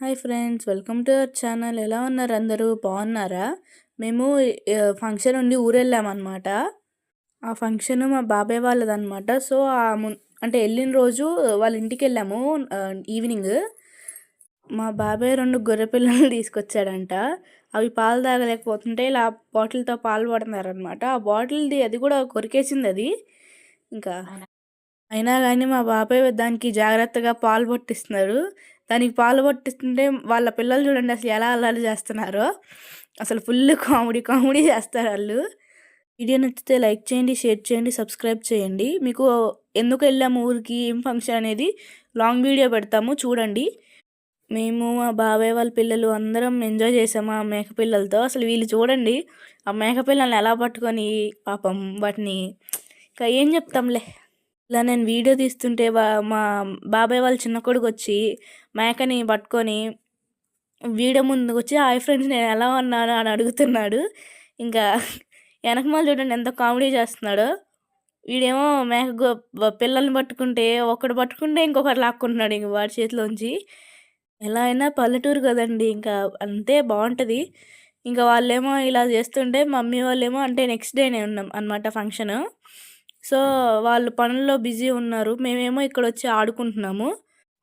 Hi friends, welcome to our channel. ఎలా ఉన్నారు అందరూ? బాగున్నారా? మేము ఫంక్షన్ ఉండి ఊరెళ్ళామన్నమాట. ఆ ఫంక్షన్ మా బాబాయ్ వాళ్ళదన్నమాట. సో అంటే వెళ్ళిన రోజు వాళ్ళ ఇంటికి వెళ్ళాము. ఈవినింగ్ మా బాబాయ్ 2 గొర్రె పిల్లలు తీసుకొచ్చాడంట. అవి పాలు తాగలేకపోతుంటే ఇలా బాటిల్తో పాలు పడుతున్నారనమాట. ఆ బాటిల్ది అది కూడా కొరికేసింది అది. ఇంకా అయినా కానీ మా బాబాయ్ దానికి జాగ్రత్తగా పాలు పట్టిస్తున్నారు. దానికి పాలు పట్టిస్తుంటే వాళ్ళ పిల్లలు చూడండి అసలు ఎలా అల్లరి చేస్తున్నారో. అసలు ఫుల్ కామెడీ కామెడీ చేస్తారు వాళ్ళు. వీడియో నచ్చితే లైక్ చేయండి, షేర్ చేయండి, సబ్స్క్రైబ్ చేయండి. మీకు ఎందుకు వెళ్ళాము ఊరికి, ఏం ఫంక్షన్ అనేది లాంగ్ వీడియో పెడతాము చూడండి. మేము మా బాబాయ్ వాళ్ళ పిల్లలు అందరం ఎంజాయ్ చేసాము ఆ మేక పిల్లలతో. అసలు వీళ్ళు చూడండి ఆ మేక పిల్లల్ని ఎలా పట్టుకొని పాపం వాటిని ఇంకా ఏం చెప్తాంలే. ఇలా నేను వీడియో తీస్తుంటే మా బాబాయ్ వాళ్ళ చిన్న కొడుకు వచ్చి మేకని పట్టుకొని వీడియో ముందుకు వచ్చి హాయ్ ఫ్రెండ్స్ నేను ఎలా ఉన్నాను అని అడుగుతున్నాడు. ఇంకా వెనకమాల చూడండి ఎంత కామెడీ చేస్తున్నాడో. వీడేమో పిల్లల్ని పట్టుకుంటే ఒకడు పట్టుకుంటే ఇంకొకరు లాక్కుంటున్నాడు ఇంక వాడి చేతిలోంచి. ఎలా అయినా పల్లెటూరు కదండి, ఇంకా అంతే బాగుంటుంది. ఇంకా వాళ్ళేమో ఇలా చేస్తుంటే మమ్మీ వాళ్ళేమో అంటే నెక్స్ట్ డేనే ఉన్నాం అనమాట ఫంక్షను. సో వాళ్ళు పనుల్లో బిజీ ఉన్నారు, మేమేమో ఇక్కడ వచ్చి ఆడుకుంటున్నాము.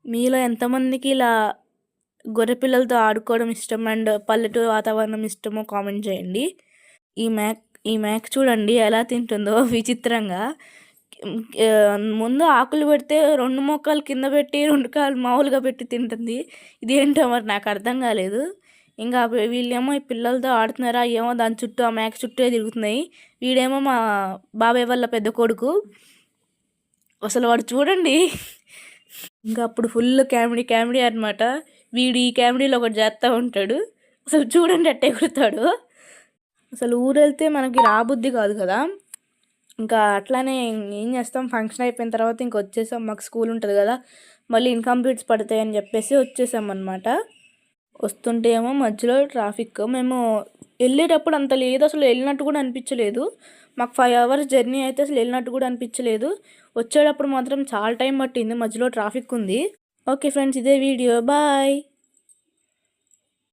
మీలో ఎంతమందికి ఇలా గొర్రె పిల్లలతో ఆడుకోవడం ఇష్టం అండ్ పల్లెటూరు వాతావరణం ఇష్టమో కామెంట్ చేయండి. ఈ మేక్ ఈ మేక చూడండి ఎలా తింటుందో విచిత్రంగా. ముందు ఆకులు పెడితే 2 మొక్కలు కింద పెట్టి 2 కాళ్ళు మామూలుగా పెట్టి తింటుంది. ఇదేంటో మరి నాకు అర్థం కాలేదు. ఇంకా వీళ్ళేమో ఈ పిల్లలతో ఆడుతున్నారా ఏమో దాని చుట్టూ ఆ మేక చుట్టే తిరుగుతున్నాయి. వీడేమో మా బాబాయ్ వాళ్ళ పెద్ద కొడుకు. అసలు వాడు చూడండి ఇంకా అప్పుడు ఫుల్ కామెడీ కామెడీ అనమాట. వీడు ఈ కామెడీలో ఒకటి చేస్తూ ఉంటాడు. అసలు చూడండి అట్టే ఎగురుతాడు. అసలు ఊరెళ్తే మనకి రాబుద్ది కాదు కదా. ఇంకా అట్లానే ఏం చేస్తాం, ఫంక్షన్ అయిపోయిన తర్వాత ఇంక వచ్చేసాం. మాకు స్కూల్ ఉంటుంది కదా, మళ్ళీ ఇన్కంప్లీట్స్ పడతాయని చెప్పేసి వచ్చేసాం అనమాట. వస్తుంటే ఏమో మధ్యలో ట్రాఫిక్. మేము వెళ్ళేటప్పుడు అంత లేదు, అసలు వెళ్ళినట్టు కూడా అనిపించలేదు. మాకు 5 hours జర్నీ అయితే అసలు వెళ్ళినట్టు కూడా అనిపించలేదు. వచ్చేటప్పుడు మాత్రం చాలా టైం పట్టింది, మధ్యలో ట్రాఫిక్ ఉంది. ఓకే ఫ్రెండ్స్, ఇదే వీడియో, బాయ్.